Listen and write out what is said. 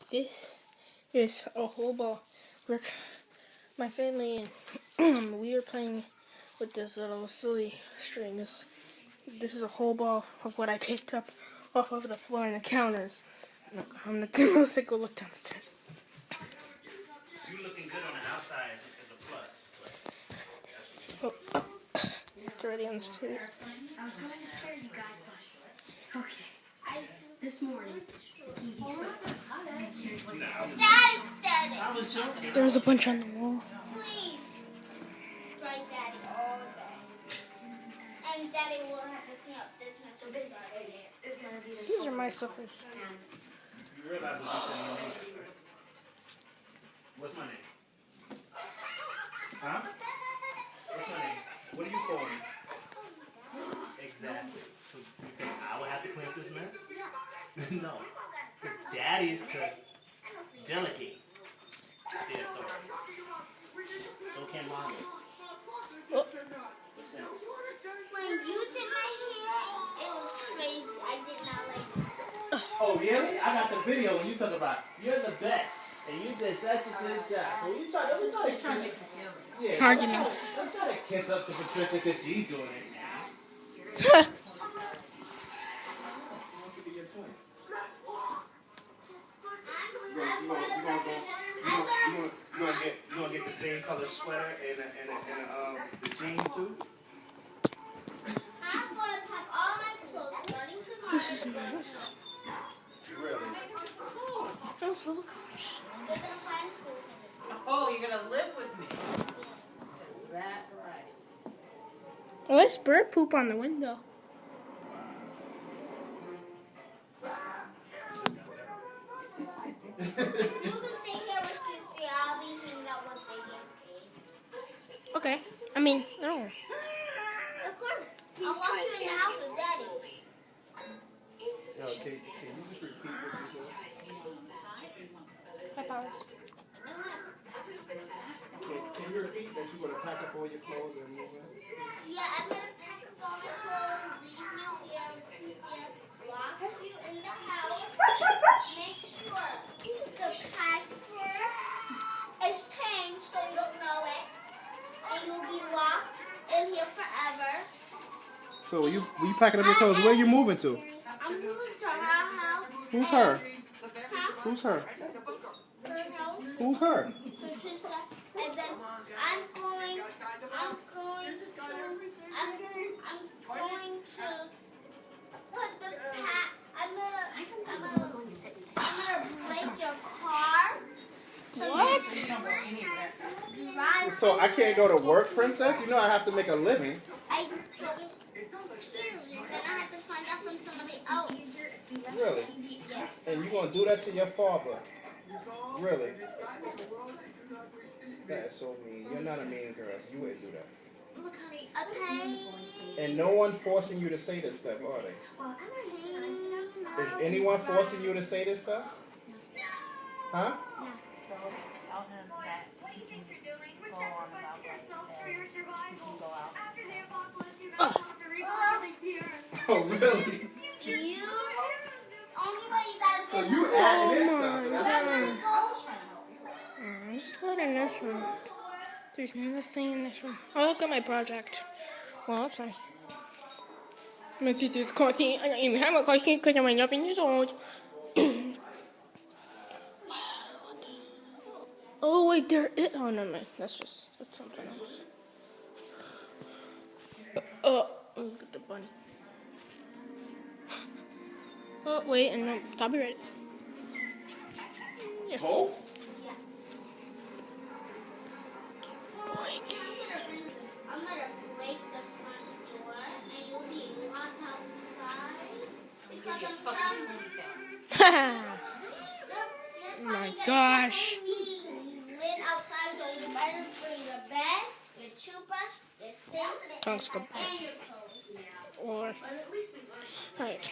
This is a whole ball. My family and we are playing with this little silly string. This is a whole ball of what I picked up off of the floor and the counters. I'm gonna take a look downstairs. You looking good on the outside is a plus. It's already on the stairs. I was going to scare you guys, but okay. This morning, the TV Daddy said it. There's a bunch on the wall. Please strike Daddy all day. And Daddy will have to clean up this mess. So basically, there's going to be this. These are my slippers. You realize what you said in your name is, right? What's my name? Huh? What's my name? What do you call me? Exactly. So you think I would have to clean up this mess? No. Because daddies could delegate their authority. So can mommy. Oh. Listen. When you did my hair, it was crazy. I did not like it. Oh, really? I got the video when you talk about you're the best. And you did such a good job. So we try to make you feel it. Yeah. Arguments. Don't try to kiss up to Patricia because she's doing it now. You gonna get the same color sweater and the jeans too? I'm going to pack all my clothes running tomorrow. This is nice. Really? Oh, look. They're going to find school for me. Oh, you're gonna live with me. Is that right? Well, there's bird poop on the window. You can stay here with Cynthia. I'll be hanging out with Daddy. Okay. I mean, no. Of course. I'll walk you in the house with Daddy. Yo, can you just repeat what you said? Hi, Powers. Can you repeat that you're gonna pack up all your clothes and move in? Yeah, I'm going to pack up all my clothes, leave you here with Cynthia, lock you in the house, make sure the password is changed so you don't know it, and you'll be locked in here forever. So when you packing up your clothes, where you moving to? I'm moving to her house. Who's her? Huh? Who's her? Her house. Who's her? Patricia. And then I'm going to put the I'm gonna break your car. What? Drive. So I can't go to work, princess? You know I have to make a living. I don't hear you. Then I have to find out from somebody else. Really? Yes. And you gonna do that to your father? Really? That is so mean. You're not a mean girl. You wouldn't do that. Okay. And no one forcing you to say this stuff, are they? Is anyone forcing you to say this stuff? Huh? So tell him that he can go on about what he can go out. Oh, really? You only way you gotta So put you adding this stuff. So that's Where weird. we go? It's not in this room. There's nothing in this room. Oh, look at my project. Well, that's nice. My teacher's coffee. I don't even have a coffee because I'm 11 years old. Oh, wait, there is. Oh, no, man. That's something else. Oh, look at the bunny. Oh, wait, and no, copyright. Yeah. Both? I'm gonna break the front door and you'll be locked outside because I'm coming. Oh my gosh. Lit outside, so you better bring your bed, your toothbrush, your things, Telescope. and your clothes. Or, alright.